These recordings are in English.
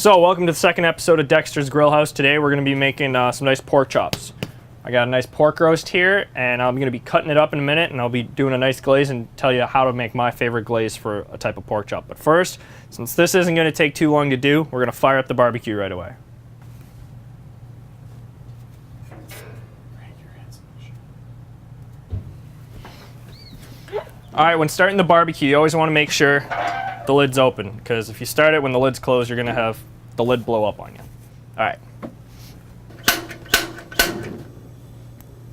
So welcome to the second episode of Dexxters Grill House. Today we're going to be making some nice pork chops. I got a nice pork roast here, and I'm going to be cutting it up in a minute, and I'll be doing a nice glaze and tell you how to make my favorite glaze for a type of pork chop. But first, since this isn't going to take too long to do, we're going to fire up the barbecue right away. Alright, when starting the barbecue, you always want to make sure the lid's open, because if you start it when the lid's closed, you're going to have the lid blow up on you. Alright.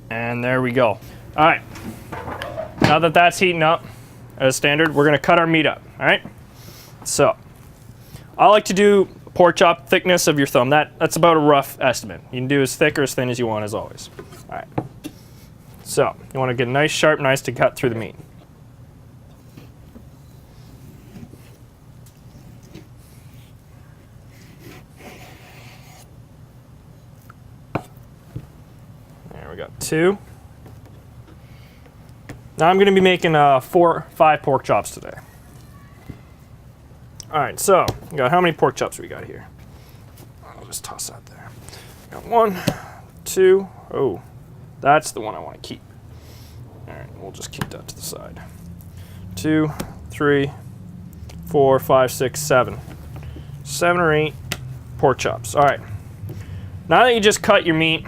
And there we go. Alright. Now that that's heating up, as standard, we're going to cut our meat up. Alright? So, I like to do pork chop thickness of your thumb. That's about a rough estimate. You can do as thick or as thin as you want, as always. Alright. So, you want to get a nice sharp knife to cut through the meat. There we got two. Now I'm going to be making 4 or 5 pork chops today. Alright, so, we got how many pork chops we got here? I'll just toss that there. Got 1, 2, oh, that's the one I want to keep. Alright, we'll just keep that to the side. 2, 3, 4, 5, 6, 7. 7 or 8 pork chops. Alright, now that you just cut your meat,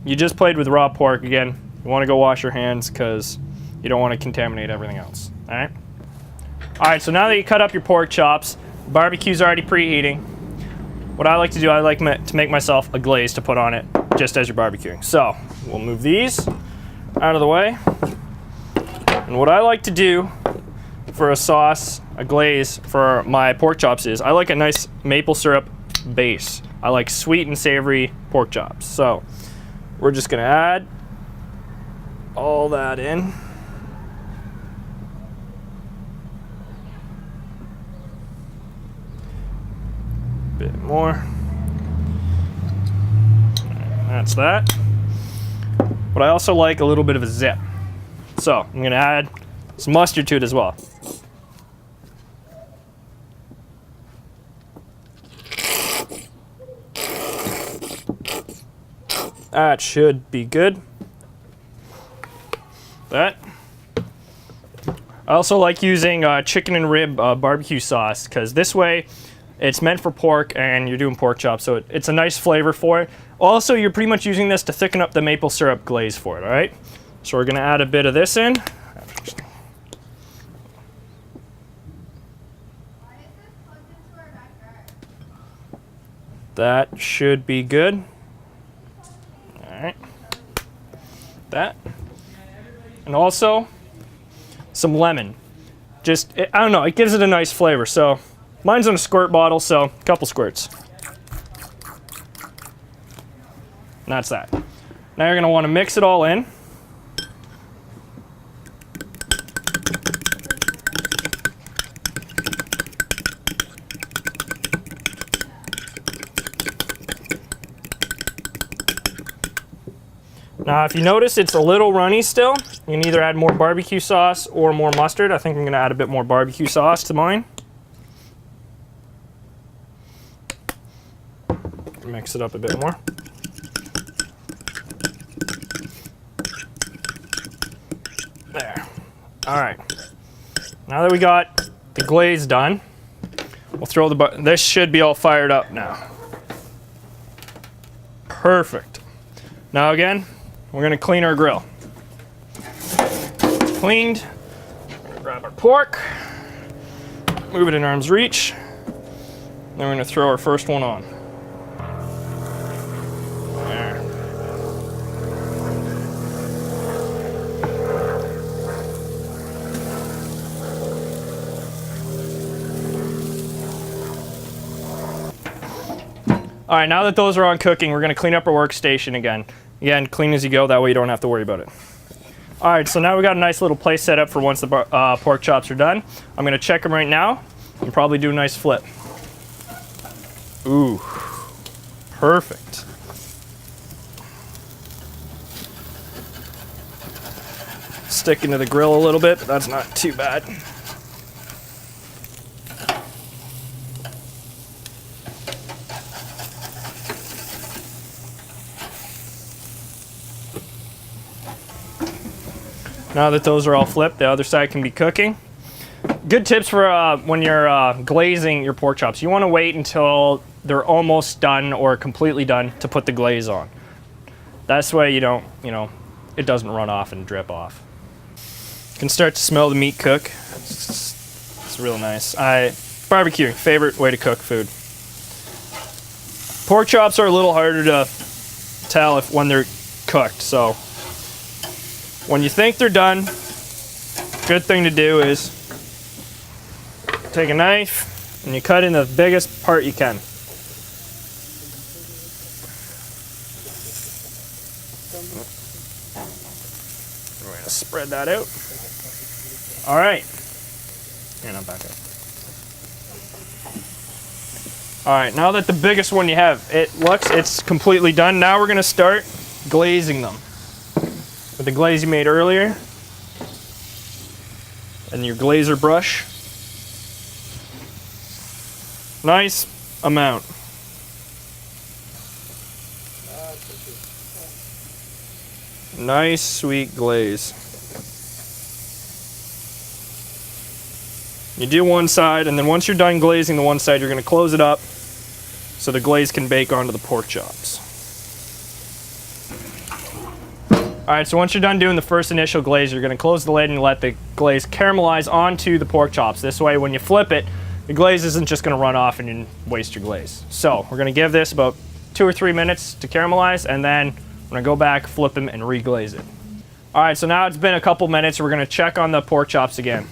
you just played with raw pork again. You want to go wash your hands because you don't want to contaminate everything else. Alright? Alright, so now that you cut up your pork chops, the barbecue's already preheating. What I like to do, I like to make myself a glaze to put on it just as you're barbecuing. So, we'll move these out of the way. And what I like to do for a sauce, a glaze for my pork chops is, I like a nice maple syrup base. I like sweet and savory pork chops. So, we're just going to add all that in. Bit more. That's that. But I also like a little bit of a zip. So I'm going to add some mustard to it as well. That should be good. That. I also like using chicken and rib barbecue sauce, because this way it's meant for pork and you're doing pork chops, so it's a nice flavor for it. Also, you're pretty much using this to thicken up the maple syrup glaze for it, alright? So we're going to add a bit of this in. That should be good. Alright. That. And also, some lemon. Just, I don't know, it gives it a nice flavor. So, mine's in a squirt bottle, so a couple squirts. And that's that. Now you're going to want to mix it all in. Now, if you notice it's a little runny still, you can either add more barbecue sauce or more mustard. I think I'm going to add a bit more barbecue sauce to mine. Mix it up a bit more. There. Alright. Now that we got the glaze done, we'll throw this should be all fired up now. Perfect. Now again, we're going to clean our grill. It's cleaned. We're going to grab our pork, move it in arm's reach, then we're going to throw our first one on. There. Alright, now that those are on cooking, we're going to clean up our workstation again. Again, clean as you go, that way you don't have to worry about it. Alright, so now we got a nice little place set up for once the pork chops are done. I'm going to check them right now and probably do a nice flip. Ooh, perfect. Sticking to the grill a little bit, but that's not too bad. Now that those are all flipped, the other side can be cooking. Good tips for when you're glazing your pork chops. You want to wait until they're almost done or completely done to put the glaze on. That's why you don't, it doesn't run off and drip off. You can start to smell the meat cook. It's real nice. Barbecuing, favorite way to cook food. Pork chops are a little harder to tell when they're cooked, so when you think they're done, good thing to do is take a knife and you cut in the biggest part you can. We're going to spread that out. All right. Here, now back up. All right, now that the biggest one you have, it's completely done. Now we're going to start glazing them with the glaze you made earlier and your glazer brush. Nice amount. Nice sweet glaze. You do one side, and then once you're done glazing the one side, you're going to close it up so the glaze can bake onto the pork chops. Alright, so once you're done doing the first initial glaze, you're going to close the lid and let the glaze caramelize onto the pork chops. This way, when you flip it, the glaze isn't just going to run off and you waste your glaze. So we're going to give this about 2 or 3 minutes to caramelize, and then we're going to go back, flip them, and re-glaze it. Alright, so now it's been a couple minutes. We're going to check on the pork chops again.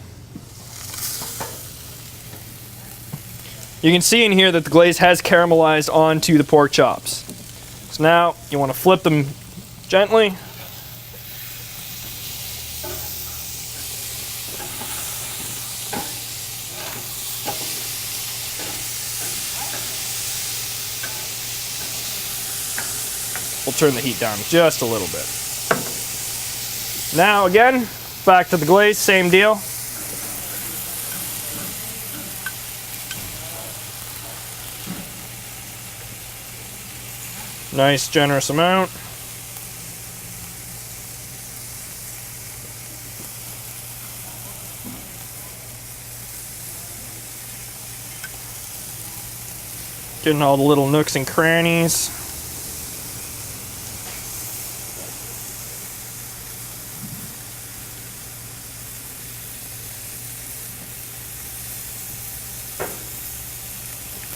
You can see in here that the glaze has caramelized onto the pork chops. So now you want to flip them gently. We'll turn the heat down just a little bit. Now again, back to the glaze, same deal. Nice generous amount. Getting all the little nooks and crannies.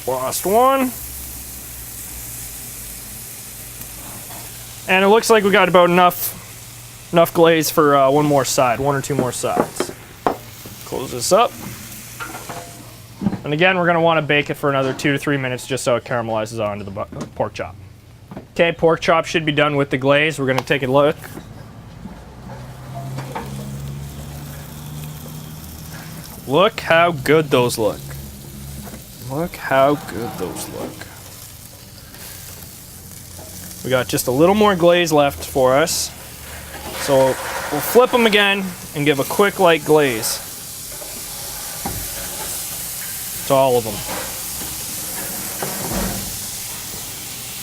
Last one. And it looks like we got about enough glaze for one more side, 1 or 2 more sides. Close this up. And again, we're going to want to bake it for another 2 to 3 minutes just so it caramelizes onto the pork chop. Okay, pork chop should be done with the glaze. We're going to take a look. Look how good those look. Look how good those look. We got just a little more glaze left for us. So we'll flip them again and give a quick light glaze to all of them.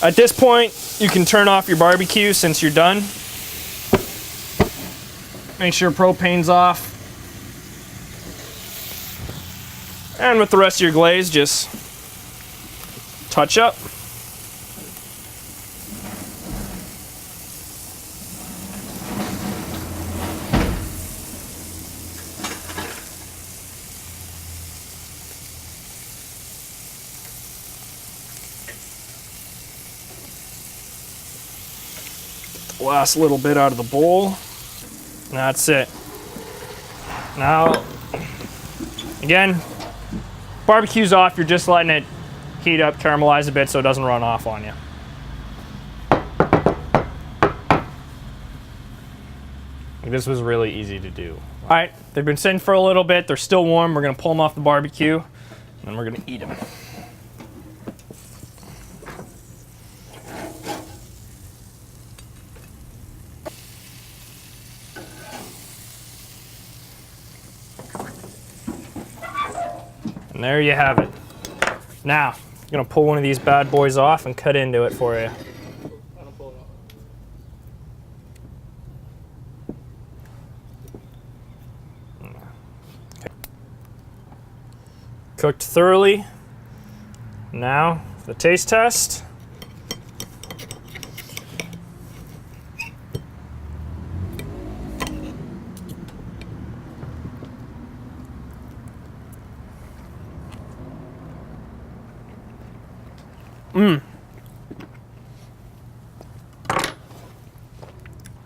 At this point, you can turn off your barbecue since you're done. Make sure propane's off. And with the rest of your glaze, just touch up. Last little bit out of the bowl. And that's it. Now, again, barbecue's off. You're just letting it heat up, caramelize a bit so it doesn't run off on you. This was really easy to do. All right, they've been sitting for a little bit. They're still warm. We're gonna pull them off the barbecue, and then we're gonna eat them. And there you have it. Now, I'm gonna pull one of these bad boys off and cut into it for you. cooked thoroughly. Now, the taste test.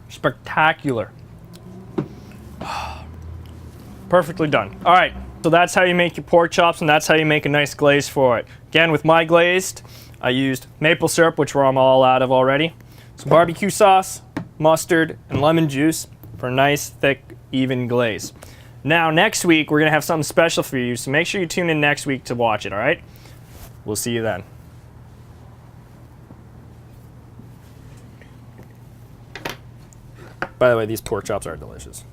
Spectacular. Perfectly done. All right, so that's how you make your pork chops, and that's how you make a nice glaze for it. Again, with my glazed, I used maple syrup, which I'm all out of already, some barbecue sauce, mustard, and lemon juice for a nice, thick, even glaze. Now, next week, we're gonna have something special for you, so make sure you tune in next week to watch it, all right? We'll see you then. By the way, these pork chops are delicious.